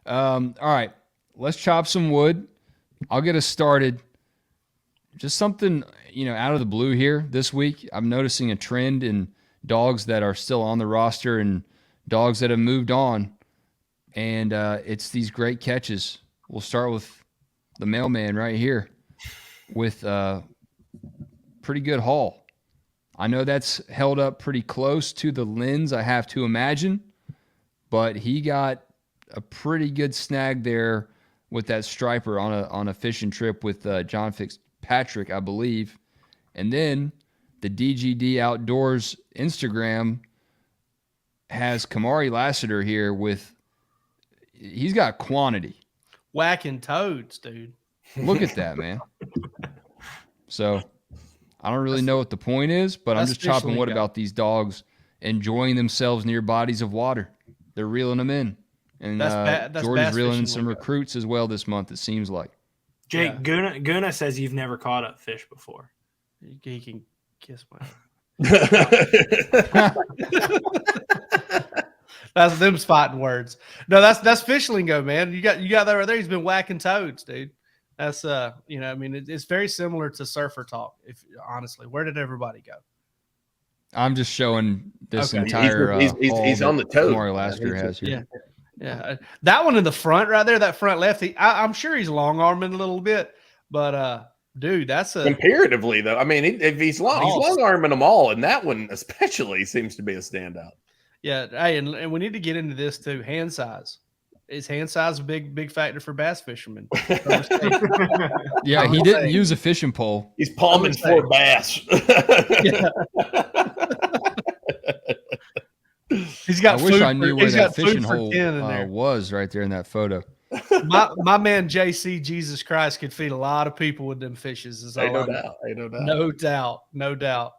All right, let's chop some wood. I'll get us started. Just something, out of the blue here this week. I'm noticing a trend in dogs that are still on the roster and dogs that have moved on. And it's these great catches. We'll start with the mailman right here with a pretty good haul. I know that's held up pretty close to the lens, I have to imagine, but he got a pretty good snag there with that striper on a fishing trip with John Fitzpatrick, I believe. And then the DGD Outdoors Instagram has Kamari Lassiter here with he's got quantity. Whacking toads, dude. Look at that, man. So I don't really know what the point is, but I'm just chopping wood about these dogs enjoying themselves near bodies of water. They're reeling them in. And Jordy's reeling in some recruits as well this month, it seems like. Jake, Guna says you've never caught a fish before. He can kiss my That's them spotting words. No, that's fish lingo, man. You got that right there. He's been whacking toads, dude. That's it's very similar to surfer talk. If honestly, where did everybody go? I'm just showing this entire. He's on the toad. Kamari Lassiter has here. Yeah. That one in the front right there, that front left. I'm sure he's long arming a little bit, but dude, that's a comparatively though. I mean, if he's long arming them all, and that one especially seems to be a standout. Yeah, hey, and we need to get into this too. Hand size. Is hand size a big factor for bass fishermen? Yeah, he didn't use a fishing pole. He's palming 4 bass. He's got. I wish I knew where that fishing hole was right there in that photo. My man JC Jesus Christ could feed a lot of people with them fishes. No doubt.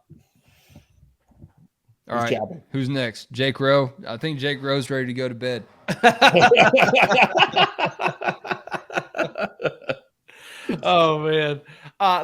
All right, who's next? Jake Rowe. I think Jake Rowe's ready to go to bed. Oh man,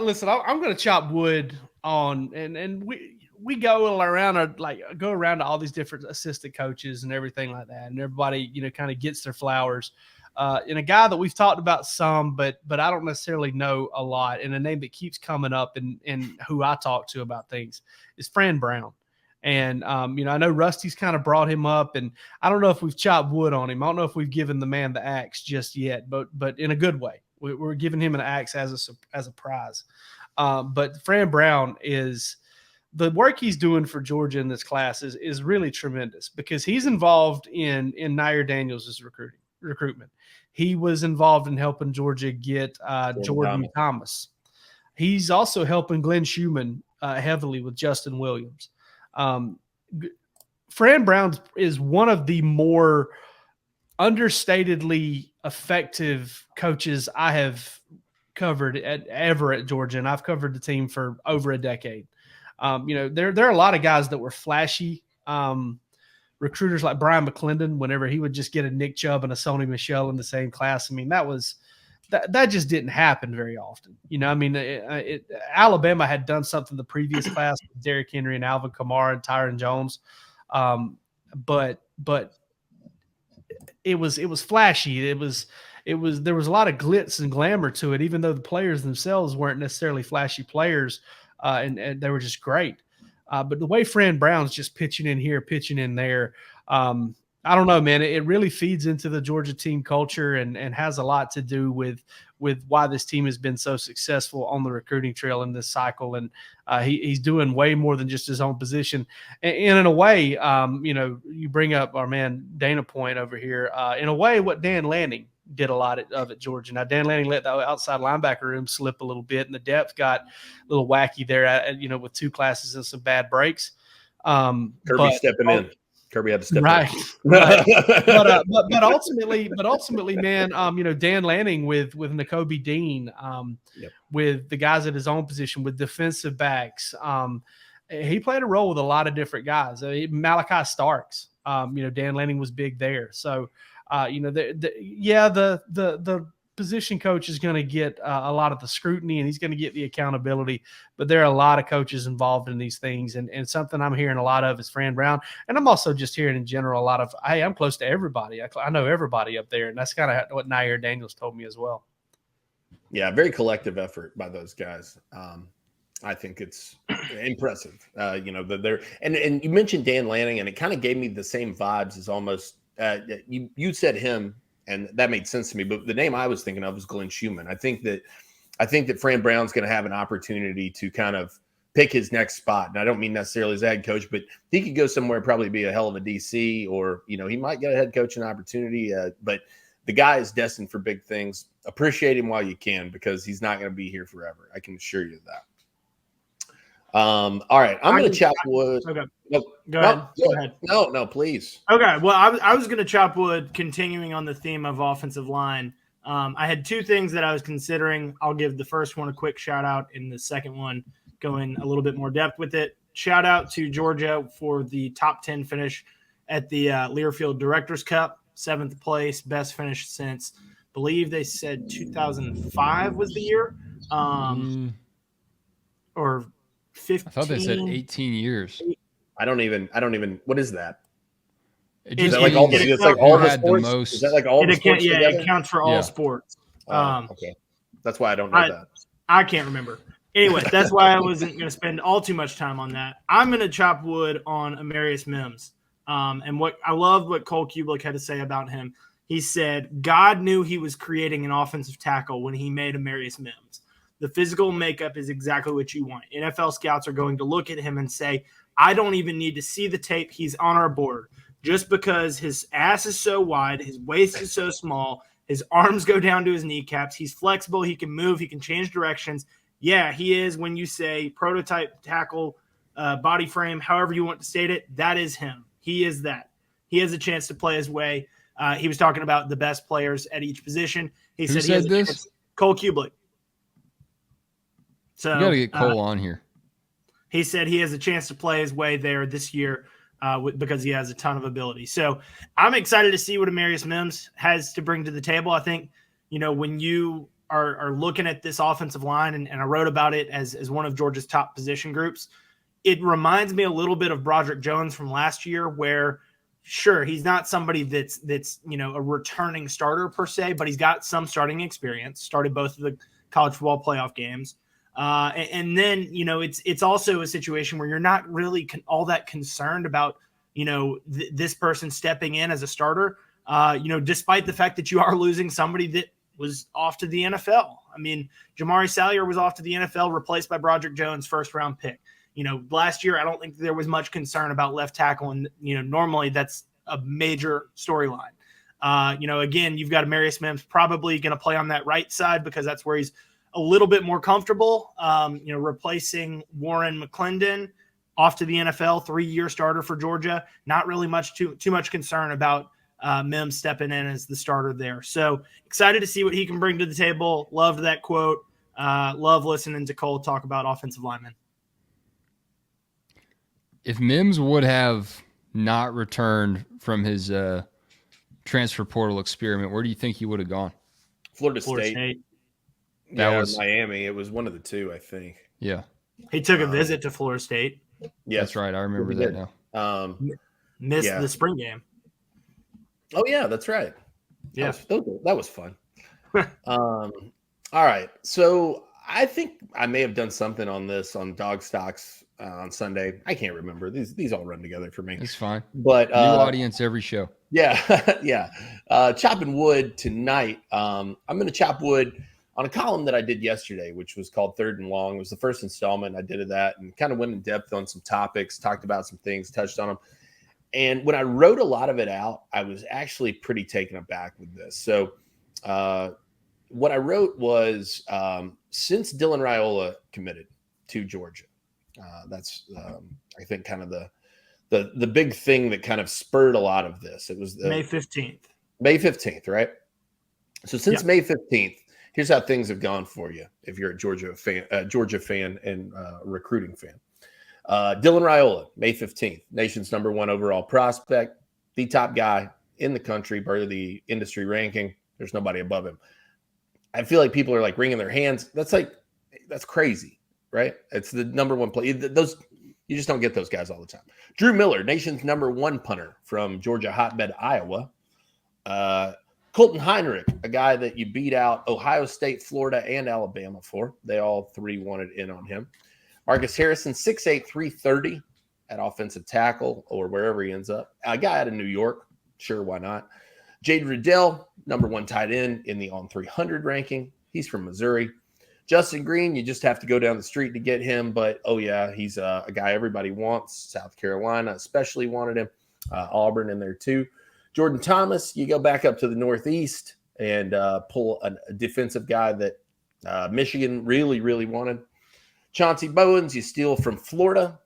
listen, I'm going to chop wood on, and we go around to all these different assistant coaches and everything like that, and everybody kind of gets their flowers. And a guy that we've talked about some, but I don't necessarily know a lot, and a name that keeps coming up and who I talk to about things is Fran Brown. And, I know Rusty's kind of brought him up, and I don't know if we've chopped wood on him. I don't know if we've given the man the axe just yet, but in a good way. We're giving him an axe as a prize. But Fran Brown is the work he's doing for Georgia in this class is really tremendous because he's involved in Nair Daniels' recruitment. He was involved in helping Georgia get Jordan Thomas. He's also helping Glenn Schumann heavily with Justin Williams. Fran Brown is one of the more understatedly effective coaches I have covered ever at Georgia, and I've covered the team for over a decade. There are a lot of guys that were flashy recruiters like Brian McClendon. Whenever he would just get a Nick Chubb and a Sony Michel in the same class, I mean that just didn't happen very often. Alabama had done something the previous class with Derrick Henry and Alvin Kamara and Tyron Jones. But it was flashy. There was a lot of glitz and glamour to it, even though the players themselves weren't necessarily flashy players, and they were just great. But the way Fran Brown's just pitching in here, pitching in there, I don't know, man. It really feeds into the Georgia team culture and has a lot to do with why this team has been so successful on the recruiting trail in this cycle. And he's doing way more than just his own position. And in a way, you bring up our man Dana Point over here. In a way, what Dan Lanning did a lot of at Georgia. Now, Dan Lanning let the outside linebacker room slip a little bit, and the depth got a little wacky there, with 2 classes and some bad breaks. Kirby stepping in. Kirby had to step right. But ultimately, man, Dan Lanning with Nakobe Dean, with the guys at his own position, with defensive backs, he played a role with a lot of different guys. Malachi Starks, Dan Lanning was big there. So, the position coach is going to get a lot of the scrutiny and he's going to get the accountability, but there are a lot of coaches involved in these things. And something I'm hearing a lot of is Fran Brown. And I'm also just hearing in general a lot of, hey, I'm close to everybody. I know everybody up there. And that's kind of what Nair Daniels told me as well. Yeah, very collective effort by those guys. I think it's impressive. They're and you mentioned Dan Lanning, and it kind of gave me the same vibes as almost you said him, and that made sense to me. But the name I was thinking of was Glenn Schumann. I think that Fran Brown's going to have an opportunity to kind of pick his next spot. And I don't mean necessarily as a head coach, but he could go somewhere, probably be a hell of a DC, or he might get a head coaching opportunity. But the guy is destined for big things. Appreciate him while you can, because he's not going to be here forever. I can assure you that. All right, I'm going to chop wood. Okay. No, Go ahead. No, please. Okay. Well, I was going to chop wood, continuing on the theme of offensive line. I had two things that I was considering. I'll give the first one a quick shout out, and the second one go in a little bit more depth with it. Shout out to Georgia for the top 10 finish at the Learfield Directors Cup, 7th place, best finish since, believe they said 2005 was the year, or 15. I thought they said 18 years. I don't even. What is that? Is that like all the sports? Most, is that like all the sports? Yeah, together? it counts for all sports. Okay, that's why I don't know that. I can't remember. Anyway, that's why I wasn't going to spend all too much time on that. I'm going to chop wood on Amarius Mims. And what I loved what Cole Kublik had to say about him. He said, God knew he was creating an offensive tackle when he made Amarius Mims. The physical makeup is exactly what you want. NFL scouts are going to look at him and say, I don't even need to see the tape. He's on our board. Just because his ass is so wide, his waist is so small, his arms go down to his kneecaps, he's flexible, he can move, he can change directions. Yeah, he is, when you say prototype tackle, body frame, however you want to state it, that is him. He is that. He has a chance to play his way. He was talking about the best players at each position. Who said this? Cole Kublik. So you got to get Cole on here. He said he has a chance to play his way there this year because he has a ton of ability. So I'm excited to see what Amarius Mims has to bring to the table. I think, when you are looking at this offensive line, and I wrote about it as one of Georgia's top position groups, it reminds me a little bit of Broderick Jones from last year, where sure, he's not somebody that's a returning starter per se, but he's got some starting experience, started both of the college football playoff games. And then, it's also a situation where you're not really all that concerned about, this person stepping in as a starter, despite the fact that you are losing somebody that was off to the NFL. I mean, Jamari Salyer was off to the NFL, replaced by Broderick Jones, first-round pick. Last year, I don't think there was much concern about left tackle, and, normally that's a major storyline. Again, you've got Amarius Mims probably going to play on that right side because that's where he's a little bit more comfortable, replacing Warren McClendon, off to the NFL, 3-year starter for Georgia. Not really too much concern about Mims stepping in as the starter there. So excited to see what he can bring to the table. Loved that quote. Love listening to Cole talk about offensive linemen. If Mims would have not returned from his transfer portal experiment, where do you think he would have gone? Florida State. That was Miami. It was one of the two, I think. Yeah. He took a visit to Florida State. Yes. That's right. I remember that now. Missed the spring game. Oh, yeah, that's right. Yeah. That was fun. All right. So I think I may have done something on this on Dog Stocks on Sunday. I can't remember. These all run together for me. It's fine. But new audience every show. Yeah. Yeah. Choppin Wood tonight. I'm going to chop wood on a column that I did yesterday, which was called Third and Long. It was the first installment I did of that, and kind of went in depth on some topics, talked about some things, touched on them. And when I wrote a lot of it out, I was actually pretty taken aback with this. So what I wrote was, since Dylan Raiola committed to Georgia, that's I think kind of the big thing that kind of spurred a lot of this. It was May 15th. May 15th, right? So since May 15th, here's how things have gone for you if you're a Georgia fan and recruiting fan. Dylan Raiola, May 15th, nation's #1 overall prospect, the top guy in the country per the industry ranking. There's nobody above him. I feel like people are like wringing their hands. That's crazy, right? It's the number one play. Those you just don't get those guys all the time. Drew Miller, nation's number 1 punter from Georgia hotbed, Iowa. Colton Heinrich, a guy that you beat out Ohio State, Florida, and Alabama for. They all 3 wanted in on him. Marcus Harrison, 6'8", 330 at offensive tackle or wherever he ends up. A guy out of New York. Sure, why not? Jade Riddell, number 1 tight end in the On 300 ranking. He's from Missouri. Justin Green, you just have to go down the street to get him. But, he's a guy everybody wants. South Carolina especially wanted him. Auburn in there too. Jordan Thomas, you go back up to the Northeast and pull a defensive guy that Michigan really, really wanted. Chauncey Bowens, you steal from Florida.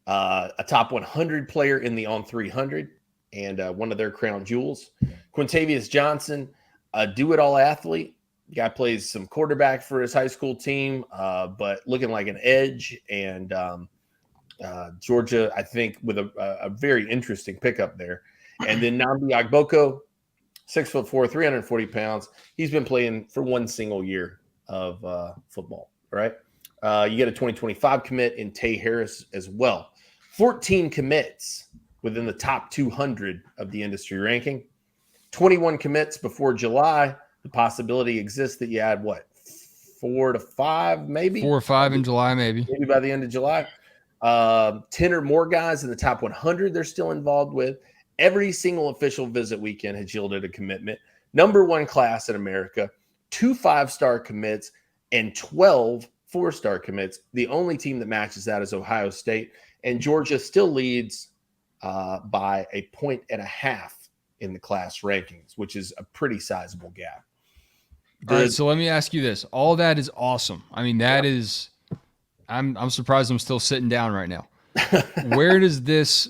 A top 100 player in the On 300 and one of their crown jewels. Quintavious Johnson, a do-it-all athlete. The guy plays some quarterback for his high school team, but looking like an edge. And Georgia, I think, with a very interesting pickup there. And then Nnamdi Agboko, 6'4", 340 pounds. He's been playing for 1 single year of football, right? You get a 2025 commit in Tay Harris as well. 14 commits within the top 200 of the industry ranking. 21 commits before July. The possibility exists that you add 4 to 5, maybe 4 or 5 in July, maybe by the end of July. 10 or more guys in the top 100 they're still involved with. Every single official visit weekend has yielded a commitment. Number 1 class in America, 2 5-star commits and 12 4-star commits. The only team that matches that is Ohio State, and Georgia still leads by 1.5 points in the class rankings, which is a pretty sizable gap. All right, so let me ask you this. All that is awesome. I mean, that is – I'm surprised I'm still sitting down right now. Where does this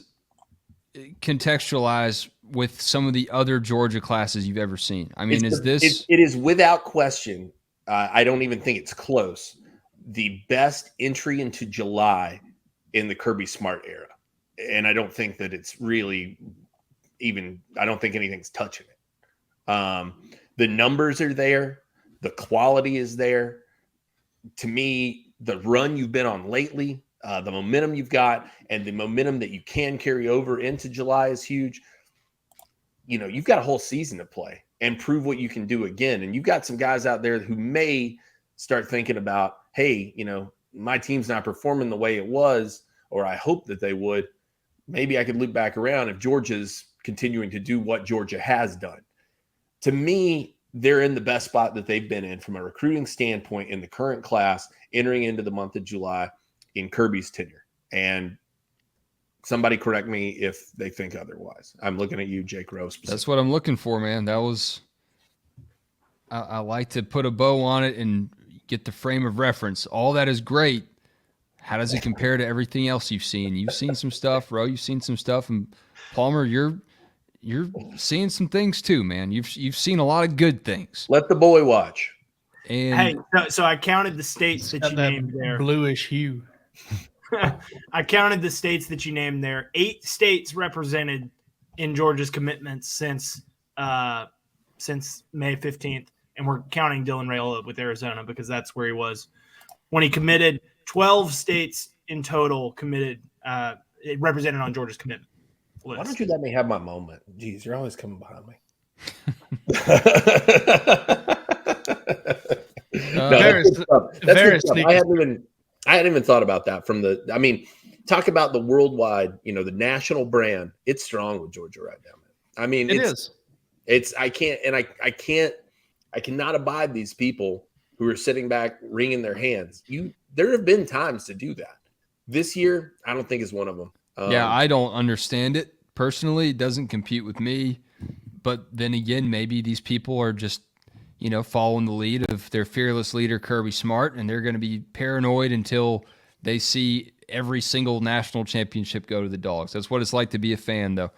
contextualize with some of the other Georgia classes you've ever seen? I mean, it is without question, I don't even think it's close, the best entry into July in the Kirby Smart era. And I don't think that it's really even – I don't think anything's touching it. The numbers are there. The quality is there. To me, the run you've been on lately, the momentum you've got, and the momentum that you can carry over into July is huge. You know, you've got a whole season to play and prove what you can do again. And you've got some guys out there who may start thinking about, hey, you know, my team's not performing the way it was, or I hope that they would. Maybe I could loop back around if Georgia's continuing to do what Georgia has done. To me, they're in the best spot that they've been in from a recruiting standpoint in the current class entering into the month of July in Kirby's tenure. And somebody correct me if they think otherwise. I'm looking at you, Jake Rose. That's what I'm looking for, man. That was I like to put a bow on it and get the frame of reference. All that is great. How does it compare to everything else you've seen? You've seen some stuff, Ro. You've seen some stuff. And Palmer, you're seeing some things too, man. You've seen a lot of good things. Let the boy watch. And hey, so I counted the states that you named there. Bluish hue. I counted the states that you named there. 8 states represented in Georgia's commitments since May 15th, and we're counting Dylan Raiola with Arizona because that's where he was when he committed. 12 states in total committed, represented on Georgia's commitment list. Why don't you let me have my moment? Jeez, you're always coming behind me. I hadn't even thought about that talk about the worldwide, the national brand. It's strong with Georgia right now, man. I mean, I cannot abide these people who are sitting back wringing their hands. There have been times to do that. This year, I don't think is one of them. I don't understand it personally. It doesn't compute with me. But then again, maybe these people are just, following the lead of their fearless leader, Kirby Smart, and they're going to be paranoid until they see every single national championship go to the Dogs. That's what it's like to be a fan, though.